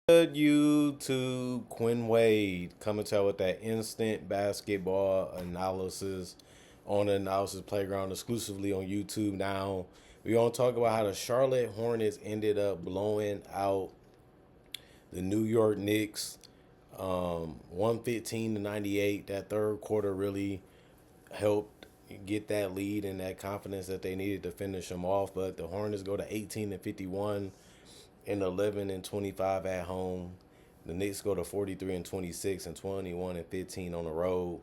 Good YouTube, Quinn Wade coming to you with that instant basketball analysis on the Analysis Playground exclusively on YouTube now. We're going to talk about how the Charlotte Hornets ended up blowing out the New York Knicks 115-98. That third quarter really helped get that lead and that confidence that they needed to finish them off. But the Hornets go to 18-51 and 11-25 at home. The Knicks go to 43-26 and 21-15 on the road.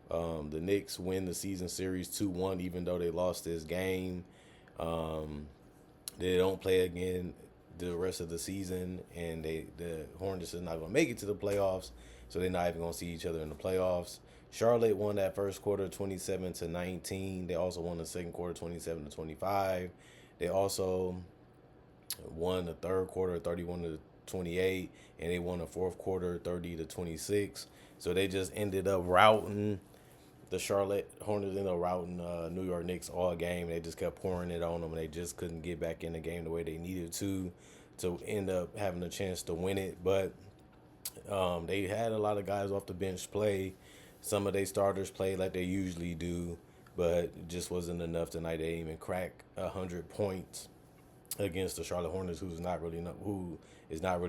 The Knicks win the season series 2-1, even though they lost this game. They don't play again the rest of the season, and the Hornets are not going to make it to the playoffs, so they're not even going to see each other in the playoffs. Charlotte won that first quarter 27-19. They also won the second quarter 27-25. They also won the third quarter 31-28, and they won the fourth quarter 30-26. So they just ended up routing the Charlotte Hornets, ended up routing New York Knicks all game. They just kept pouring it on them, and they just couldn't get back in the game the way they needed to end up having a chance to win it. But they had a lot of guys off the bench play. Some of their starters played like they usually do, but it just wasn't enough tonight. They didn't even crack 100 points against the Charlotte Hornets, who is not really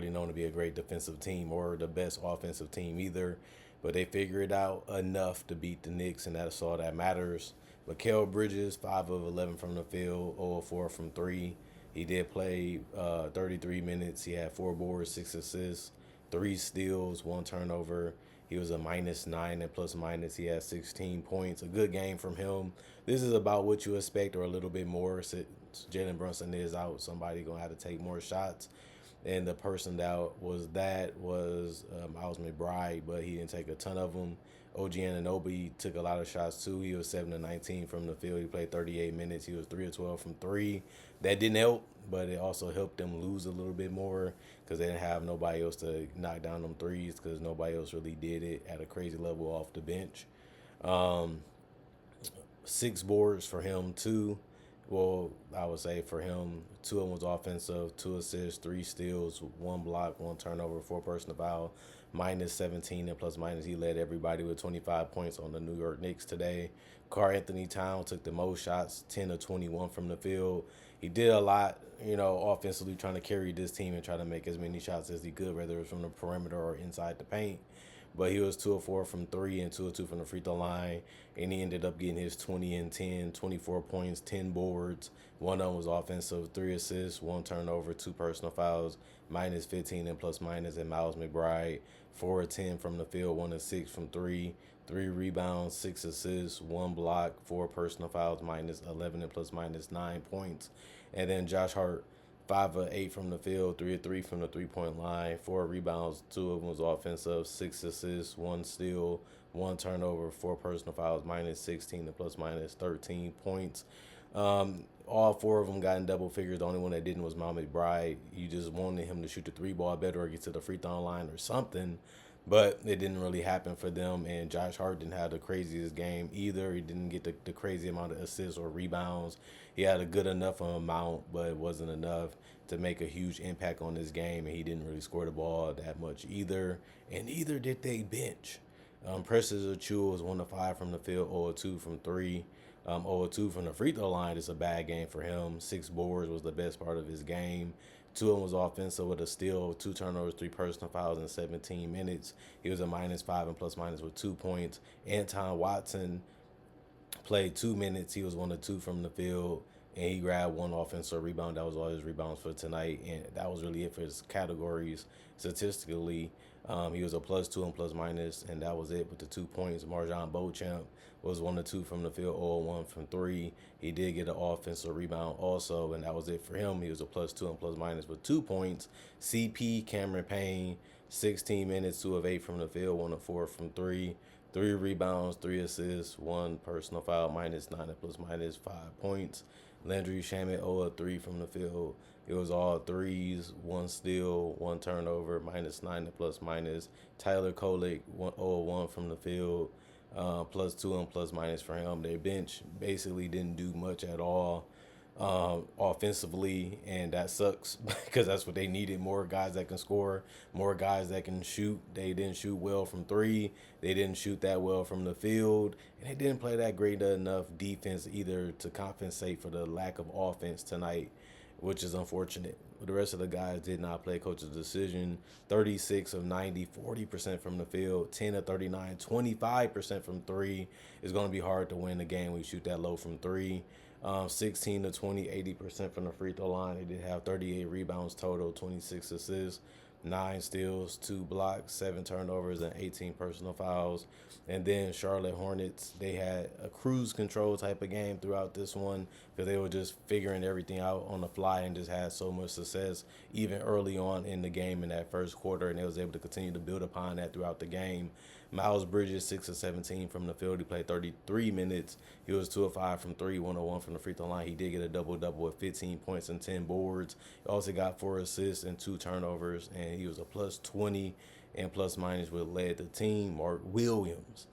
known to be a great defensive team or the best offensive team either. But they figured it out enough to beat the Knicks, and that's all that matters. Mikal Bridges, 5 of 11 from the field, 0 of 4 from 3. He did play 33 minutes. He had 4 boards, 6 assists, 3 steals, 1 turnover. He was a -9 and plus minus. He had 16 points. A good game from him. This is about what you expect or a little bit more. Jalen Brunson is out. Somebody going to have to take more shots. And the person that was Miles McBride, but he didn't take a ton of them. OG Anunoby took a lot of shots too. He was 7 of 19 from the field. He played 38 minutes. He was 3 of 12 from 3. That didn't help, but it also helped them lose a little bit more because they didn't have nobody else to knock down them threes because nobody else really did it at a crazy level off the bench. 6 boards for him too. Well, I would say for him, 2 of them was offensive, 2 assists, 3 steals, 1 block, 1 turnover, 4 personal foul, -17 and plus minus. He led everybody with 25 points on the New York Knicks today. Karl Anthony Towns took the most shots, 10 of 21 from the field. He did a lot, offensively trying to carry this team and try to make as many shots as he could, whether it was from the perimeter or inside the paint. But he was 2 of 4 from 3 and 2 of 2 from the free throw line. And he ended up getting his 20 and 10, 24 points, 10 boards. 1 of them was offensive, 3 assists, 1 turnover, 2 personal fouls, -15 and plus minus. And Miles McBride, 4 of 10 from the field, 1 of 6 from 3, 3 rebounds, 6 assists, 1 block, 4 personal fouls, -11 and plus minus 9 points. And then Josh Hart, 5 of 8 from the field, 3 of 3 from the 3-point line, 4 rebounds, 2 of them was offensive, 6 assists, 1 steal, 1 turnover, 4 personal fouls, -16 and plus minus 13 points. All 4 of them got in double figures. The only one that didn't was Miles McBride. You just wanted him to shoot the 3-ball better or get to the free throw line or something. But it didn't really happen for them, and Josh Hart didn't have the craziest game either. He didn't get the crazy amount of assists or rebounds. He had a good enough amount, but it wasn't enough to make a huge impact on this game, and he didn't really score the ball that much either, and neither did they bench. Precious Achiuwa was 1 of 5 from the field, 0 of 2 from 3. 0 of 2 from the free throw line. It's a bad game for him. 6 boards was the best part of his game. 2 of them was offensive with a steal, 2 turnovers, 3 personal fouls in 17 minutes. He was a -5 and plus minus with 2 points. Anton Watson played 2 minutes. He was 1 of 2 from the field, and he grabbed 1 offensive rebound. That was all his rebounds for tonight, and that was really it for his categories statistically. He was a +2 and plus minus, and that was it with the 2 points. Marjon Beauchamp was 1 of 2 from the field, 0 of 1 from 3. He did get an offensive rebound also, and that was it for him. He was a +2 and plus minus with 2 points. CP Cameron Payne, 16 minutes, 2 of 8 from the field, 1 of 4 from 3. 3 rebounds, 3 assists, 1 personal foul, -9 and plus minus 5 points. Landry Shamet, 0 of 3 from the field. It was all threes, 1 steal, 1 turnover, -9 and plus minus. Tyler Kolek, 0 of 1 from the field, +2 and plus minus for him. Their bench basically didn't do much at all. offensively, and that sucks because that's what they needed: more guys that can score, more guys that can shoot. They didn't shoot well from three. They didn't shoot that well from the field, and they didn't play that great enough defense either to compensate for the lack of offense tonight, which is unfortunate. The rest of the guys did not play coach's decision. 36 of 90, 40% from the field, 10 of 39, 25% from three. It's going to be hard to win the game when you shoot that low from three. 16 to 20, 80% from the free throw line. They did have 38 rebounds total, 26 assists, 9 steals, 2 blocks, 7 turnovers, and 18 personal fouls. And then Charlotte Hornets, they had a cruise control type of game throughout this one because they were just figuring everything out on the fly and just had so much success even early on in the game in that first quarter, and they was able to continue to build upon that throughout the game. Miles Bridges, 6 of 17 from the field. He played 33 minutes. He was 2 of 5 from 3, 1 of 1 from the free throw line. He did get a double-double with 15 points and 10 boards. He also got 4 assists and 2 turnovers, and he was a plus 20 and plus minus what led the team. Mark Williams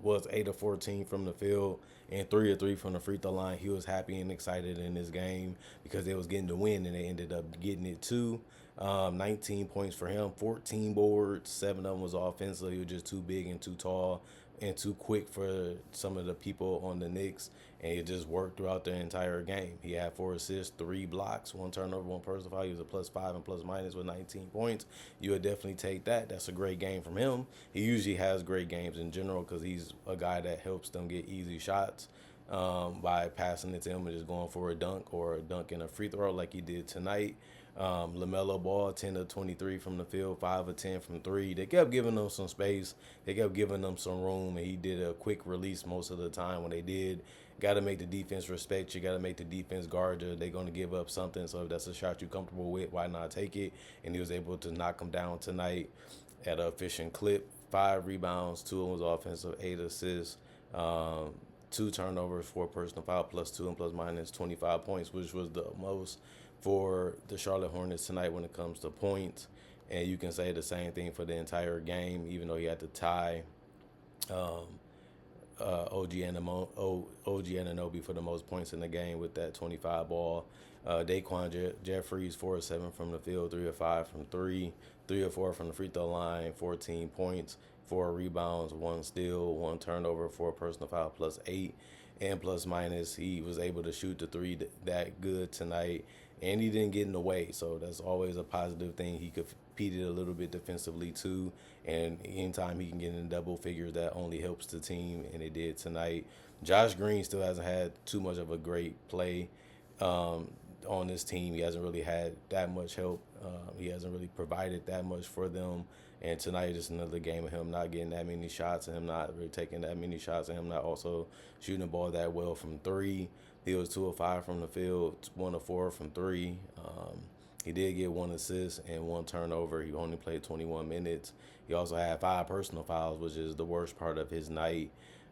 was 8 of 14 from the field and 3 of 3 from the free throw line. He was happy and excited in this game because they was getting the win, and they ended up getting it too. 19 points for him, 14 boards, 7 of them was offensive. He was just too big and too tall and too quick for some of the people on the Knicks, and it just worked throughout the entire game. He had 4 assists, 3 blocks, 1 turnover, 1 personal foul. He was a plus 5 and plus minus with 19 points. You would definitely take that. That's a great game from him. He usually has great games in general because he's a guy that helps them get easy shots by passing it to him and just going for a dunk or a dunk and a free throw like he did tonight. LaMelo Ball, 10 of 23 from the field, 5 of 10 from 3. They kept giving them some space. They kept giving them some room, and he did a quick release most of the time when they did. Got to make the defense respect you. Got to make the defense guard you. They're going to give up something, so if that's a shot you're comfortable with, why not take it? And he was able to knock them down tonight at an efficient clip. 5 rebounds, 2 of them was offensive, 8 assists, 2 turnovers, 4 personal foul, plus 2 and plus minus 25 points, which was the most for the Charlotte Hornets tonight when it comes to points. And you can say the same thing for the entire game, even though he had to tie OG Anunoby for the most points in the game with that 25 ball. Daquan Jeffries, 4 of 7 from the field, 3 of 5 from 3, 3 of 4 from the free throw line, 14 points, 4 rebounds, 1 steal, 1 turnover, 4 personal foul, plus 8. And plus minus, he was able to shoot the 3 that good tonight, and he didn't get in the way, so that's always a positive thing. He competed a little bit defensively too, and anytime he can get in double figures, that only helps the team, and it did tonight. Josh Green still hasn't had too much of a great play on this team. He hasn't really had that much help. He hasn't really provided that much for them. And tonight is another game of him not getting that many shots and him not really taking that many shots and him not also shooting the ball that well from 3. He was 2 of 5 from the field, 1 of 4 from 3. He did get 1 assist and 1 turnover. He only played 21 minutes. He also had 5 personal fouls, which is the worst part of his night.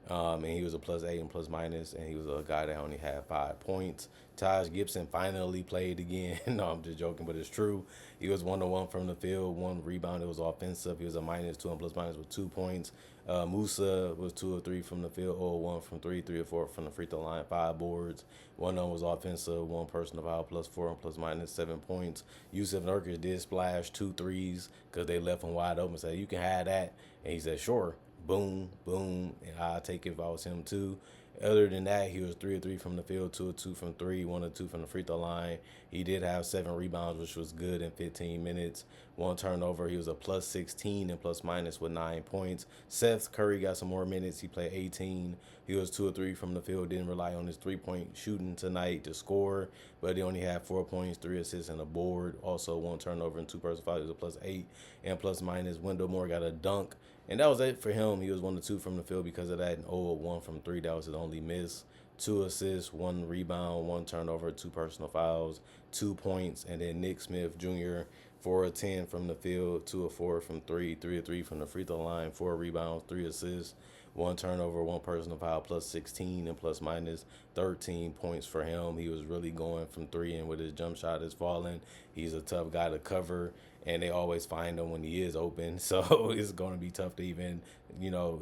And he was a plus 8 and plus minus, and he was a guy that only had 5 points. Taj Gibson finally played again. No, I'm just joking, but it's true. He was 1 of 1 from the field, 1 rebound. It was offensive. He was a minus 2 and plus minus with 2 points. Musa was 2 of 3 from the field, 0 of 1 from 3, 3 of 4 from the free throw line, 5 boards. 1 of them was offensive, 1 personal foul, plus 4 and plus minus 7 points. Yusuf Nurkic did splash 2 threes because they left him wide open. Said, you can have that. And he said, sure. Boom, boom, and I'll take it if I was him too. Other than that, he was 3 of 3 from the field, 2 of 2 from 3, 1 of 2 from the free throw line. He did have 7 rebounds, which was good in 15 minutes. 1 turnover. He was a plus 16 and plus minus with 9 points. Seth Curry got some more minutes. He played 18. He was 2 of 3 from the field. Didn't rely on his 3-point shooting tonight to score, but he only had 4 points, 3 assists, and a board. Also 1 turnover and 2 personal fouls. He was a plus 8 and plus minus. Wendell Moore got a dunk. And that was it for him. He was 1 of 2 from the field because of that, and 0 of 1 from 3. That was his only miss. 2 assists, 1 rebound, 1 turnover, 2 personal fouls, 2 points. And then Nick Smith Jr., 4 of 10 from the field, 2 of 4 from 3, 3 of 3 from the free throw line, 4 rebounds, 3 assists, 1 turnover, 1 personal foul, plus 16 and plus minus 13 points for him. He was really going from 3, and with his jump shot is falling. He's a tough guy to cover, and they always find him when he is open. So it's going to be tough to even,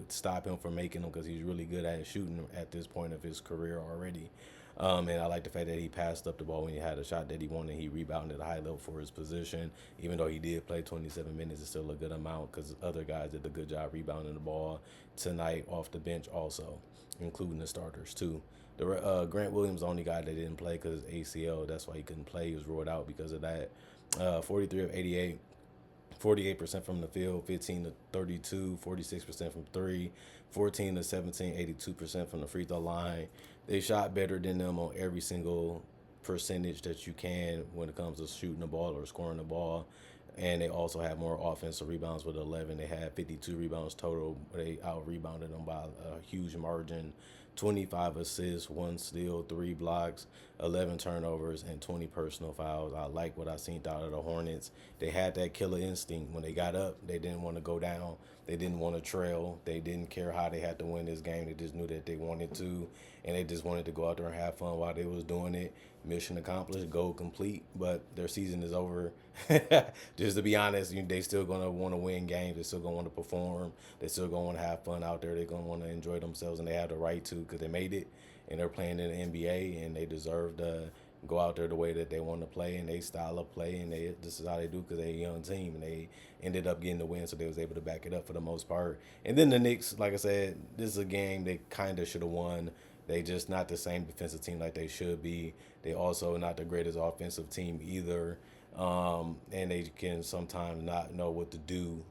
stop him from making them because he's really good at shooting at this point of his career already. And I like the fact that he passed up the ball when he had a shot that he wanted. He rebounded at a high level for his position. Even though he did play 27 minutes, it's still a good amount because other guys did a good job rebounding the ball tonight off the bench also, including the starters too. Grant Williams, the only guy that didn't play because ACL. That's why he couldn't play. He was ruled out because of that. 43 of 88. 48% from the field, 15 to 32, 46% from three, 14 to 17, 82% from the free throw line. They shot better than them on every single percentage that you can when it comes to shooting the ball or scoring the ball. And they also had more offensive rebounds with 11. They had 52 rebounds total. They out rebounded them by a huge margin. 25 assists, 1 steal, 3 blocks, 11 turnovers, and 20 personal fouls. I like what I seen out of the Hornets. They had that killer instinct. When they got up, they didn't want to go down. They didn't want to trail. They didn't care how they had to win this game. They just knew that they wanted to, and they just wanted to go out there and have fun while they was doing it. Mission accomplished, goal complete, but their season is over. Just to be honest, they still gonna want to win games. They still gonna want to perform. They still gonna want to have fun out there. They're gonna want to enjoy themselves, and they have the right to because they made it, and they're playing in the NBA, and they deserve to go out there the way that they want to play, and they style of play, and this is how they do because they're a young team, and they ended up getting the win, so they was able to back it up for the most part. And then the Knicks, like I said, this is a game they kind of should have won. They just not the same defensive team like they should be. They also not the greatest offensive team either. And they can sometimes not know what to do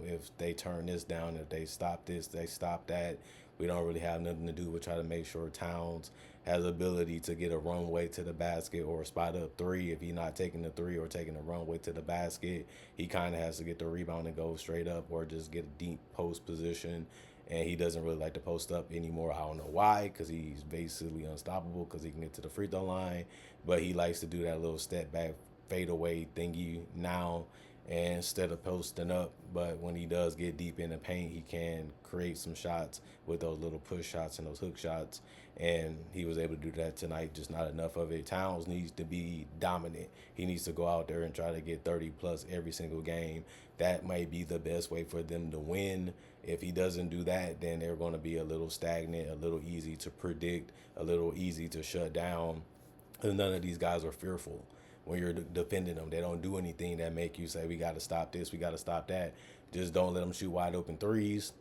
if they turn this down, if they stop this, they stop that. We don't really have nothing to do but try to make sure Towns has ability to get a runway to the basket or a spot up three. If he's not taking the three or taking a runway to the basket, he kind of has to get the rebound and go straight up or just get a deep post position. And he doesn't really like to post up anymore. I don't know why, because he's basically unstoppable because he can get to the free throw line. But he likes to do that little step back fadeaway thingy now instead of posting up. But when he does get deep in the paint, he can create some shots with those little push shots and those hook shots. And he was able to do that tonight, just not enough of it. Towns needs to be dominant. He needs to go out there and try to get 30 plus every single game. That might be the best way for them to win. If he doesn't do that, then they're going to be a little stagnant, a little easy to predict, a little easy to shut down. And none of these guys are fearful when you're defending them. They don't do anything that make you say, we got to stop this, we got to stop that. Just don't let them shoot wide open threes.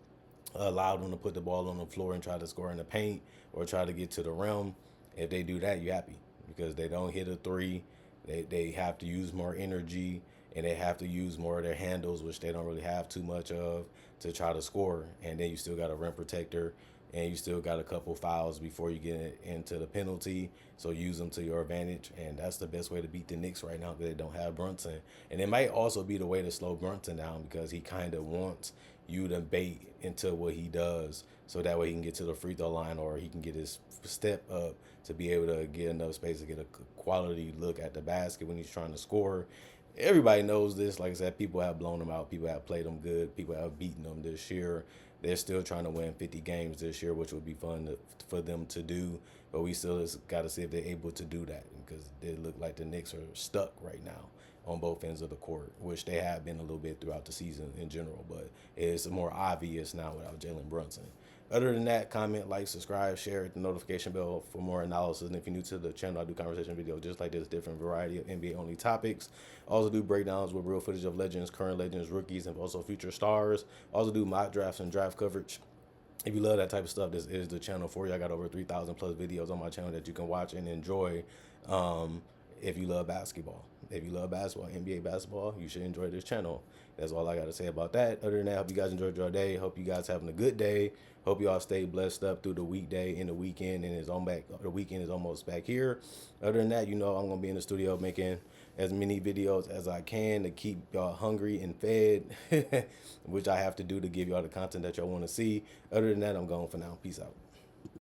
Allow them to put the ball on the floor and try to score in the paint or try to get to the rim. If they do that, you're happy because they don't hit a three. They have to use more energy and they have to use more of their handles, which they don't really have too much of, to try to score. And then you still got a rim protector and you still got a couple fouls before you get into the penalty. So use them to your advantage. And that's the best way to beat the Knicks right now because they don't have Brunson. And it might also be the way to slow Brunson down because he kind of wants you to bait into what he does so that way he can get to the free throw line or he can get his step up to be able to get enough space to get a quality look at the basket when he's trying to score. Everybody knows this. Like I said, people have blown them out. People have played them good. People have beaten them this year. They're still trying to win 50 games this year, which would be fun for them to do. But we still got to see if they're able to do that because they look like the Knicks are stuck right now on both ends of the court, which they have been a little bit throughout the season in general. But it's more obvious now without Jalen Brunson. Other than that, comment, like, subscribe, share, hit the notification bell for more analysis. And if you're new to the channel, I do conversation videos just like this, different variety of NBA-only topics. I also do breakdowns with real footage of legends, current legends, rookies, and also future stars. I also do mock drafts and draft coverage. If you love that type of stuff, this is the channel for you. I got over 3,000 plus videos on my channel that you can watch and enjoy if you love basketball. If you love basketball, NBA basketball, you should enjoy this channel. That's all I got to say about that. Other than that, hope you guys enjoyed your day. Hope you guys having a good day. Hope you all stay blessed up through the weekday and the weekend, and the weekend is almost back here. Other than that, I'm going to be in the studio making as many videos as I can to keep y'all hungry and fed, which I have to do to give y'all the content that y'all want to see. Other than that, I'm going for now. Peace out.